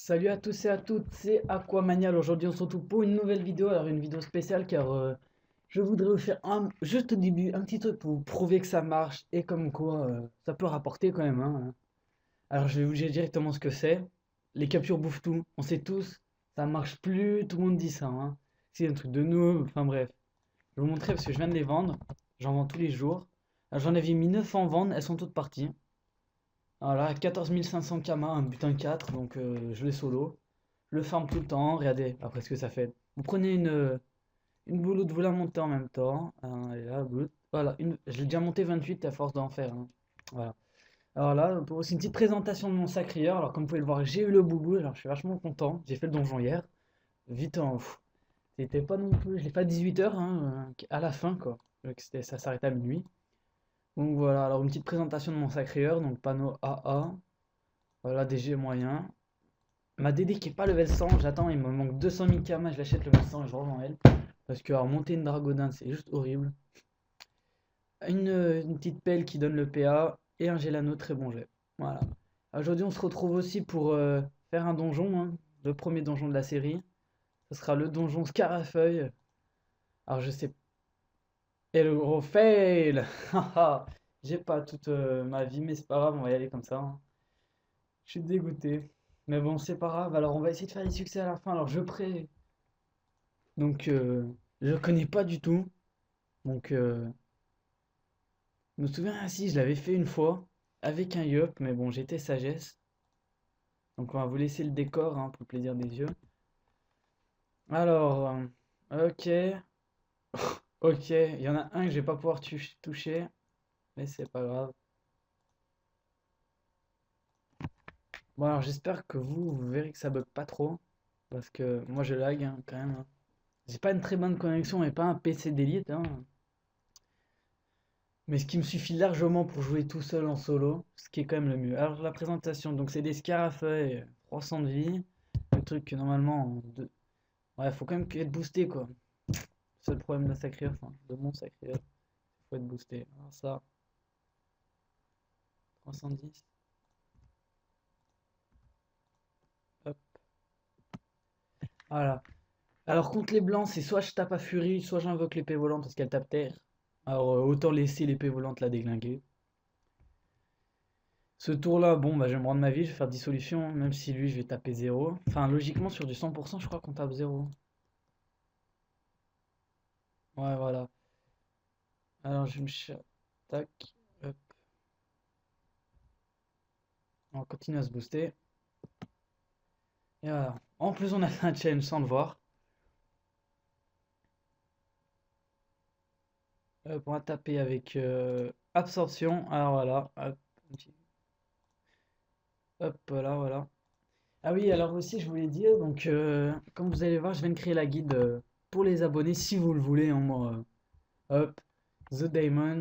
Salut à tous et à toutes, c'est Aquamanial. Aujourd'hui, on se retrouve pour une nouvelle vidéo. Alors, une vidéo spéciale car je voudrais vous faire juste au début un petit truc pour vous prouver que ça marche et comme quoi ça peut rapporter quand même, hein. Alors, je vais vous dire directement ce que c'est. Les captures bouffent tout. On sait tous, ça marche plus. Tout le monde dit ça, hein. C'est un truc de noob. Enfin, bref. Je vais vous montrer parce que je viens de les vendre. J'en vends tous les jours. Alors, j'en avais mis 9 en vente, elles sont toutes parties. Voilà, 14 500 Kama, un butin 4, donc je l'ai solo. Je le farm tout le temps, regardez après ce que ça fait. Vous prenez une bouloute, vous la montez en même temps. Et là, bouloute. Voilà, je l'ai déjà monté 28 à force d'en faire, hein. Voilà. Alors là, pour aussi une petite présentation de mon sacrieur. Alors comme vous pouvez le voir, j'ai eu le boubou, alors je suis vachement content. J'ai fait le donjon hier. Vite en. C'était pas non plus. Je l'ai fait à 18h, hein, à la fin quoi. Donc, ça s'arrête à minuit. Donc voilà, alors une petite présentation de mon sacrieur. Donc panneau AA. Voilà, DG moyen. Ma DD qui est pas level 100, j'attends, il me manque 200 000 km, je l'achète level 100 et je revends elle. Parce que alors, monter une Dragodin, c'est juste horrible. Une petite pelle qui donne le PA et un Gelano très bon jet. Voilà. Aujourd'hui, on se retrouve aussi pour faire un donjon, hein, le premier donjon de la série. Ce sera le donjon Scarafeuille. Alors, je sais. Et le gros fail. J'ai pas toute ma vie, mais c'est pas grave, on va y aller comme ça, hein. Je suis dégoûté. Mais bon, c'est pas grave. Alors, on va essayer de faire des succès à la fin. Alors, je prie. Donc, je connais pas du tout. Donc, je me souviens, ah si, je l'avais fait une fois avec un yop, mais bon, j'étais sagesse. Donc, on va vous laisser le décor, hein, pour le plaisir des yeux. Alors, ok, ok, il y en a un que je vais pas pouvoir toucher, mais c'est pas grave. Bon, alors j'espère que vous verrez que ça bug pas trop, parce que moi je lag, hein, quand même, hein. J'ai pas une très bonne connexion et pas un PC d'élite, hein. Mais ce qui me suffit largement pour jouer tout seul en solo, ce qui est quand même le mieux. Alors la présentation, donc c'est des scarafeuilles, 300 de vie, le truc que normalement, ouais, faut quand même être boosté quoi. C'est le problème de la sacrée, enfin de mon sacré, faut être boosté. Alors ça, 310, hop, voilà. Alors contre les blancs, c'est soit je tape à furie, soit j'invoque l'épée volante parce qu'elle tape terre. Alors autant laisser l'épée volante la déglinguer. Ce tour-là, bon, bah, je vais me rendre ma vie, je vais faire dissolution, hein, même si lui, je vais taper 0. Enfin, logiquement, sur du 100%, je crois qu'on tape 0. Ouais, voilà. Alors, je me tac, hop. On continue à se booster. Et voilà. En plus, on a fait un challenge sans le voir. Hop, on va taper avec absorption. Alors voilà. Hop, hop, là, voilà. Ah oui, alors aussi, je voulais dire, donc, comme vous allez voir, je viens de créer la guide pour les abonnés, si vous le voulez, hein, moi. Hop, The Diamond.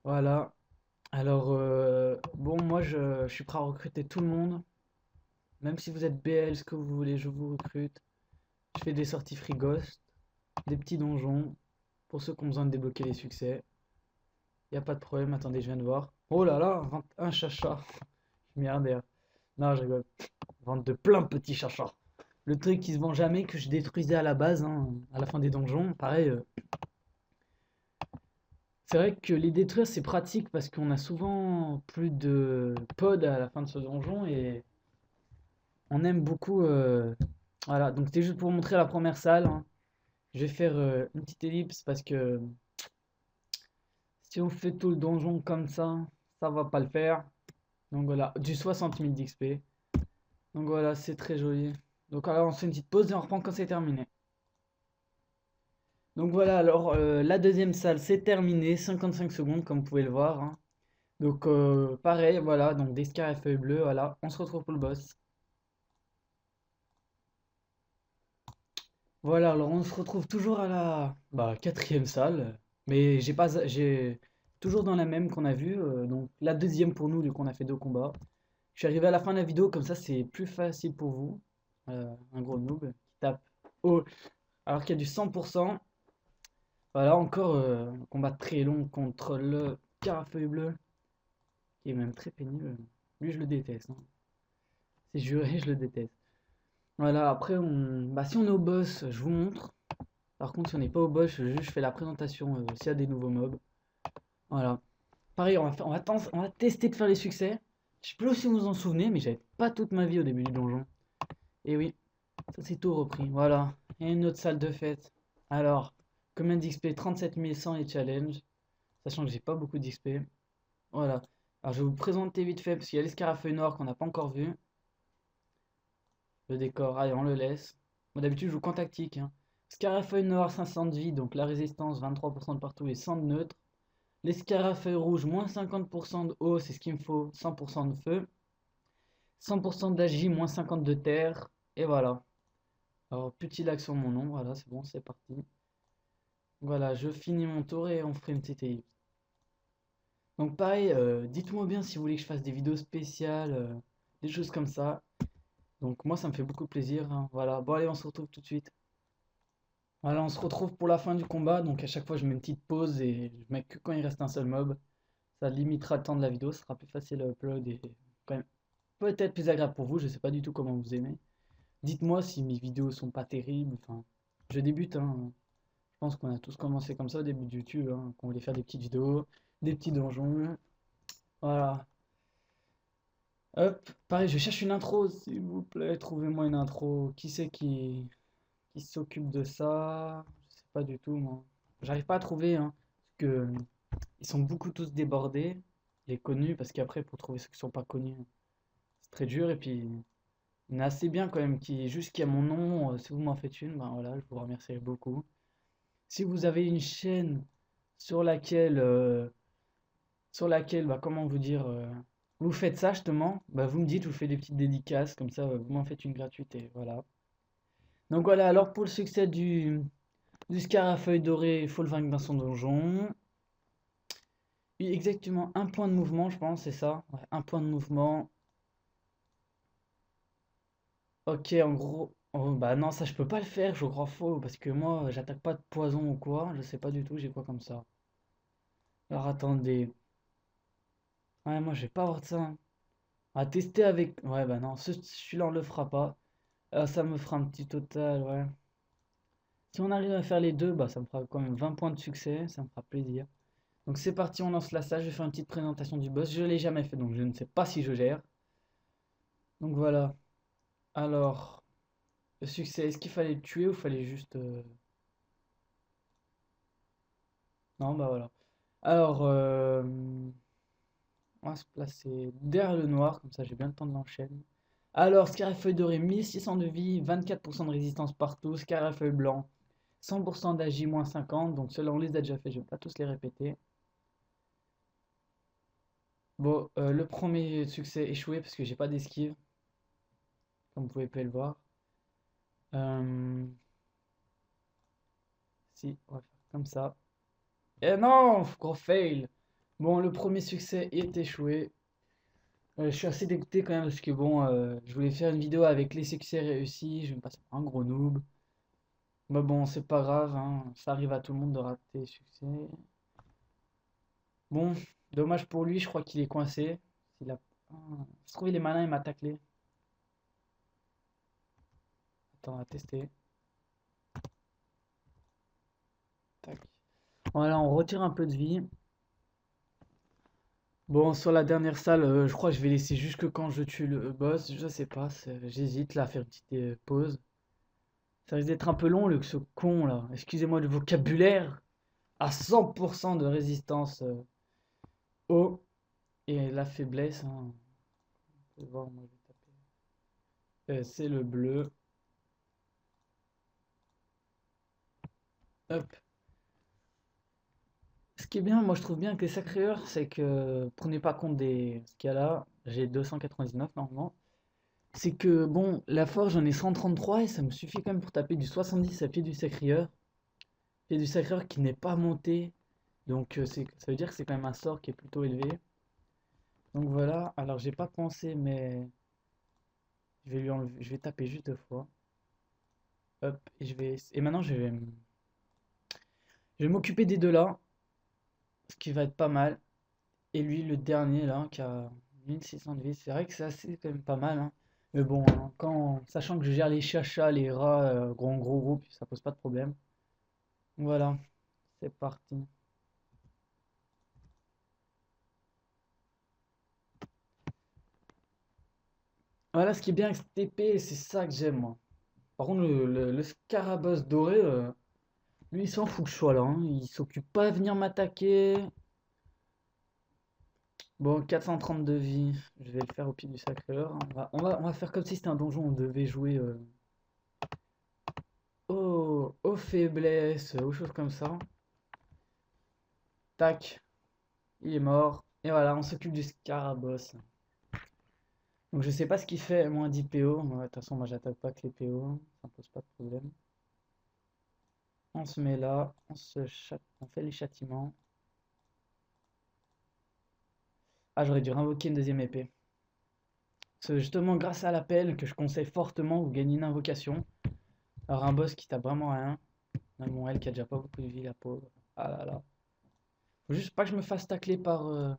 Voilà. Alors, bon, moi, je suis prêt à recruter tout le monde. Même si vous êtes BL, ce que vous voulez, je vous recrute. Je fais des sorties free ghost, des petits donjons, pour ceux qui ont besoin de débloquer les succès. Y a pas de problème, attendez, je viens de voir. Oh là là, 21 chacha. Merde. Non, je rigole. Vente de plein de petits chachas. Le truc qui se vend jamais, que je détruisais à la base, hein, à la fin des donjons. Pareil, c'est vrai que les détruire, c'est pratique parce qu'on a souvent plus de pods à la fin de ce donjon et on aime beaucoup. Voilà, donc c'était juste pour vous montrer la première salle, hein. Je vais faire une petite ellipse parce que si on fait tout le donjon comme ça va pas le faire. Donc voilà, du 60 000 d'XP. Donc voilà, c'est très joli. Donc alors on fait une petite pause et on reprend quand c'est terminé. Donc voilà, alors la deuxième salle c'est terminé, 55 secondes comme vous pouvez le voir, hein. Donc pareil, voilà, donc des scars et feuilles bleues, voilà, on se retrouve pour le boss. Voilà, alors on se retrouve toujours à la quatrième salle, mais j'ai toujours dans la même qu'on a vue, donc la deuxième pour nous, vu qu'on a fait deux combats. Je suis arrivé à la fin de la vidéo, comme ça c'est plus facile pour vous. Un gros noob qui tape haut, alors qu'il y a du 100%. Voilà, encore un combat très long contre le carafeuille bleu, qui est même très pénible. Lui, je le déteste, hein. C'est juré, je le déteste. Voilà, après, bah, si on est au boss, je vous montre. Par contre, si on n'est pas au boss, je fais la présentation s'il y a des nouveaux mobs. Voilà. Pareil, on va tester de faire les succès. Je sais plus si vous vous en souvenez, mais j'avais pas toute ma vie au début du donjon. Et oui, ça c'est tout repris. Voilà. Et une autre salle de fête. Alors, combien d'XP? 37 100 et challenge. Sachant que j'ai pas beaucoup d'XP. Voilà. Alors, je vais vous présenter vite fait, parce qu'il y a l'escarafeuille noir qu'on n'a pas encore vu. Le décor, allez, on le laisse. Moi d'habitude, je joue qu'en tactique, hein. Scarafeuille noir, 500 de vie, donc la résistance, 23% de partout et 100 de neutre. Les scarafeuilles rouges, moins 50% de haut, c'est ce qu'il me faut, 100% de feu. 100% d'agi, moins 50 de terre. Et voilà. Alors, petit lac sur mon nom, voilà, c'est bon, c'est parti. Voilà, je finis mon tour et on ferait une petite ellipse. Donc pareil, dites-moi bien si vous voulez que je fasse des vidéos spéciales, des choses comme ça. Donc moi, ça me fait beaucoup plaisir, hein. Voilà, bon allez, on se retrouve tout de suite. Voilà, on se retrouve pour la fin du combat. Donc à chaque fois, je mets une petite pause et je mets que quand il reste un seul mob. Ça limitera le temps de la vidéo, ce sera plus facile à upload et quand même peut-être plus agréable pour vous. Je sais pas du tout comment vous aimez. Dites-moi si mes vidéos sont pas terribles. Enfin, je débute, hein. Je pense qu'on a tous commencé comme ça au début de YouTube, hein, qu'on voulait faire des petites vidéos, des petits donjons. Voilà. Hop, pareil, je cherche une intro, s'il vous plaît. Trouvez-moi une intro. Qui c'est qui s'occupe de ça? Je sais pas du tout, moi. J'arrive pas à trouver, hein, parce que ils sont beaucoup tous débordés, les connus, parce qu'après, pour trouver ceux qui sont pas connus, c'est très dur. Et puis, il y en a assez bien quand même, juste qui a mon nom. Si vous m'en faites une, ben voilà, je vous remercierai beaucoup. Si vous avez une chaîne sur laquelle, bah, comment vous dire, vous faites ça justement, bah, vous me dites, je vous fais des petites dédicaces, comme ça, vous m'en faites une gratuite et voilà. Donc voilà, alors pour le succès du Scarafeuille doré, il faut le vaincre dans son donjon. Oui, exactement, un point de mouvement, je pense, c'est ça. Ouais, un point de mouvement. Ok, en gros. Oh, bah non, ça je peux pas le faire, je crois faux, parce que moi j'attaque pas de poison ou quoi, je sais pas du tout, j'ai quoi comme ça. Alors attendez. Ouais, moi je vais pas avoir de ça, hein. À tester avec. Ouais, bah non, celui-là on le fera pas. Ça me fera un petit total, ouais. Si on arrive à faire les deux, bah ça me fera quand même 20 points de succès, ça me fera plaisir. Donc c'est parti, on lance la salle, je vais faire une petite présentation du boss. Je l'ai jamais fait, donc je ne sais pas si je gère. Donc voilà. Alors, le succès, est-ce qu'il fallait le tuer ou fallait juste... Non, bah voilà. Alors, on va se placer derrière le noir, comme ça j'ai bien le temps de l'enchaîner. Alors, Scarafeuille doré, 1600 de vie, 24% de résistance partout. Scarafeuille blanc, 100% d'agi, moins 50. Donc ceux-là, on les a déjà fait, je ne vais pas tous les répéter. Bon, le premier succès échoué parce que j'ai pas d'esquive, comme vous pouvez pas le voir. Euh, Si, on va faire comme ça. Et non, gros fail. Bon, le premier succès est échoué. Je suis assez dégoûté quand même parce que bon, je voulais faire une vidéo avec les succès réussis. Je vais me passer pour un gros noob. Mais bon, c'est pas grave, hein, ça arrive à tout le monde de rater les succès. Bon, dommage pour lui, je crois qu'il est coincé. S'il a... Ah, ça se trouve, il est malin, il m'a taclé. Attends, on va tester. Tac. Voilà, on retire un peu de vie. Bon, sur la dernière salle, je crois que je vais laisser jusque quand je tue le boss. Je sais pas, j'hésite là à faire une petite pause. Ça risque d'être un peu long, ce con là. Excusez-moi le vocabulaire. À 100% de résistance haut. Et la faiblesse, hein. On peut voir, moi, je vais taper. C'est le bleu. Hop. Ce qui est bien, moi je trouve bien avec les sacreurs, c'est que prenez pas compte des ce qu'il y a là. J'ai 299 normalement. C'est que bon, la forge j'en ai 133 et ça me suffit quand même pour taper du 70 à pied du sacrieur. Pied du sacrieur qui n'est pas monté. Donc ça veut dire que c'est quand même un sort qui est plutôt élevé. Donc voilà, alors j'ai pas pensé mais je vais taper juste deux fois. Hop, et maintenant je vais m'occuper des deux là, ce qui va être pas mal. Et lui le dernier là qui a 1600 de vie, c'est vrai que c'est assez quand même pas mal, hein. Mais bon, hein, sachant que je gère les chachas, les rats, gros groupe, ça pose pas de problème. Voilà, c'est parti. Voilà, ce qui est bien avec cette épée, c'est ça que j'aime, moi. Par contre, le Scaraboss doré, lui, il s'en fout que je sois là, hein. Il s'occupe pas de venir m'attaquer. Bon, 430 de vie, je vais le faire au pied du Sacré-Cœur. On va faire comme si c'était un donjon, on devait jouer aux faiblesses, aux choses comme ça. Tac, il est mort. Et voilà, on s'occupe du Scaraboss. Donc je sais pas ce qu'il fait, moins 10 PO. Ouais, de toute façon, moi j'attaque pas que les PO, ça me pose pas de problème. On se met là, on fait les châtiments. Ah, j'aurais dû invoquer une deuxième épée. C'est justement grâce à l'appel que je conseille fortement, vous gagnez une invocation. Alors un boss qui tape vraiment rien. Même mon elle qui a déjà pas beaucoup de vie, la pauvre. Ah là là. Faut juste pas que je me fasse tacler par...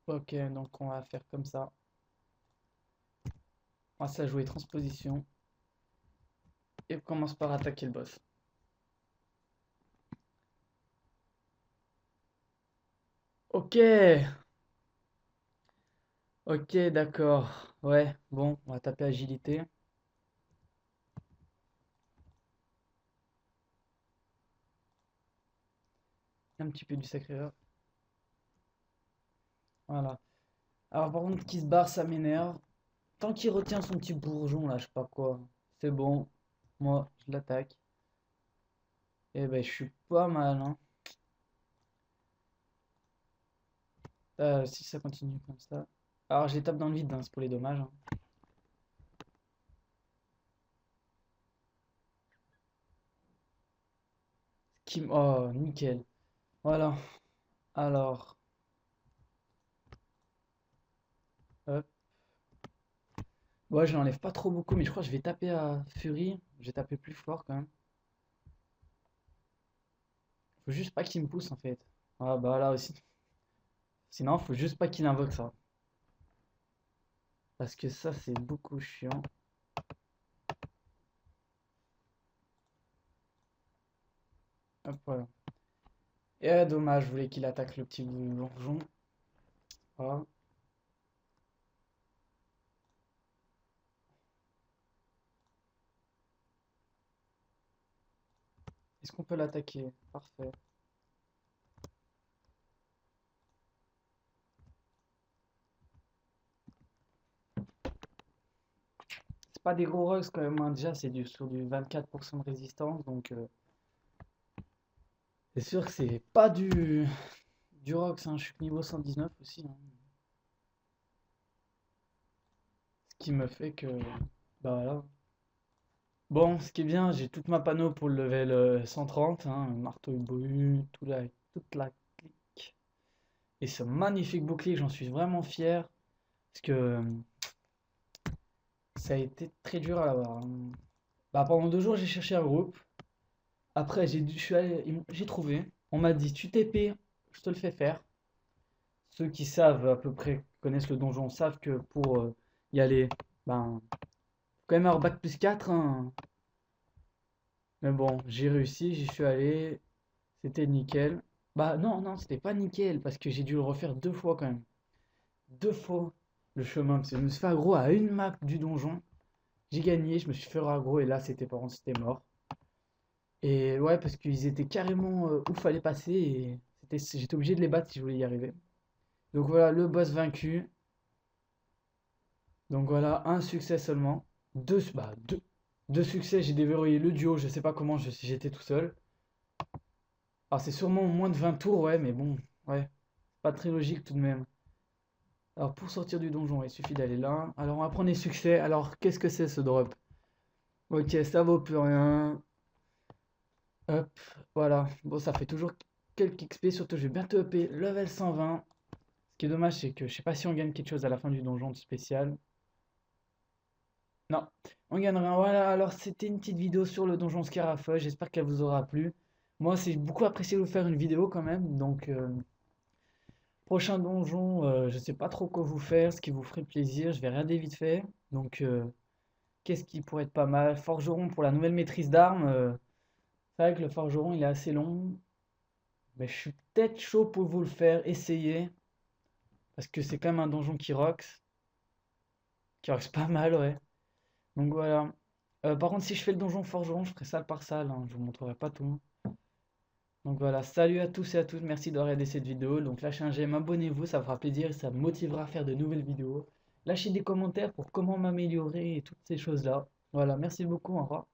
Ok, donc on va faire comme ça. On va se jouer transposition. Et on commence par attaquer le boss. Ok. Ok, d'accord. Ouais, bon, on va taper agilité. Un petit peu du sacré. Voilà. Alors par contre, qui se barre, ça m'énerve. Tant qu'il retient son petit bourgeon là, je sais pas quoi. C'est bon. Moi, je l'attaque. Et ben, je suis pas mal, hein. Si ça continue comme ça. Alors, je les tape dans le vide, hein, c'est pour les dommages, hein. Oh, nickel. Voilà. Alors, hop. Ouais, je n'enlève pas trop beaucoup, mais je crois que je vais taper à Fury. Je vais taper plus fort quand même. Faut juste pas qu'il me pousse en fait. Ah bah là aussi. Sinon, faut juste pas qu'il invoque ça. Parce que ça, c'est beaucoup chiant. Hop, voilà. Et dommage, je voulais qu'il attaque le petit bourgeon. Voilà. Est-ce qu'on peut l'attaquer? Parfait. C'est pas des gros rocks quand même, hein. Déjà, c'est sur du 24% de résistance. Donc, c'est sûr que c'est pas du rocks, hein. Je suis niveau 119 aussi, hein. Ce qui me fait que. Bah voilà. Bon, ce qui est bien, j'ai toute ma panneau pour le level 130, hein, marteau et bohu, toute la clique. Et ce magnifique bouclier, j'en suis vraiment fier. Parce que ça a été très dur à l'avoir, hein. Bah, pendant 2 jours, j'ai cherché un groupe. Après, j'ai trouvé. On m'a dit, tu TP, je te le fais faire. Ceux qui savent à peu près, connaissent le donjon, savent que pour y aller, ben, faut quand même avoir bac plus 4, hein. Mais bon, j'ai réussi, j'y suis allé. C'était nickel. Bah non, non, c'était pas nickel parce que j'ai dû le refaire 2 fois quand même. 2 fois le chemin. Parce que je me suis fait aggro à une map du donjon. J'ai gagné, je me suis fait aggro et là c'était par contre c'était mort. Et ouais, parce qu'ils étaient carrément où fallait passer et j'étais obligé de les battre si je voulais y arriver. Donc voilà, le boss vaincu. Donc voilà, un succès seulement. Deux succès, j'ai déverrouillé le duo, je sais pas comment, j'étais tout seul. Alors c'est sûrement moins de 20 tours, ouais, mais bon, ouais, pas très logique tout de même. Alors pour sortir du donjon, il suffit d'aller là. Alors on va prendre les succès. Alors qu'est-ce que c'est ce drop? Ok, ça vaut plus rien. Hop, voilà. Bon, ça fait toujours quelques XP, surtout je vais bientôt upper level 120. Ce qui est dommage, c'est que je sais pas si on gagne quelque chose à la fin du donjon de spécial. Non, on gagne rien. Voilà, alors c'était une petite vidéo sur le donjon Scarafoy. J'espère qu'elle vous aura plu. Moi, c'est beaucoup apprécié de vous faire une vidéo quand même. Donc Prochain donjon, je sais pas trop quoi vous faire, ce qui vous ferait plaisir, je vais regarder vite fait. Donc, qu'est-ce qui pourrait être pas mal? Forgeron pour la nouvelle maîtrise d'armes. C'est vrai que le forgeron il est assez long, mais je suis peut-être chaud pour vous le faire essayer. Parce que c'est quand même un donjon qui rocks pas mal, ouais. Donc voilà. Par contre, si je fais le donjon forgeron, je ferai salle par salle, hein, je vous montrerai pas tout. Donc voilà, salut à tous et à toutes, merci d'avoir regardé cette vidéo. Donc lâchez un j'aime, abonnez-vous, ça me fera plaisir et ça me motivera à faire de nouvelles vidéos. Lâchez des commentaires pour comment m'améliorer et toutes ces choses-là. Voilà, merci beaucoup, au revoir.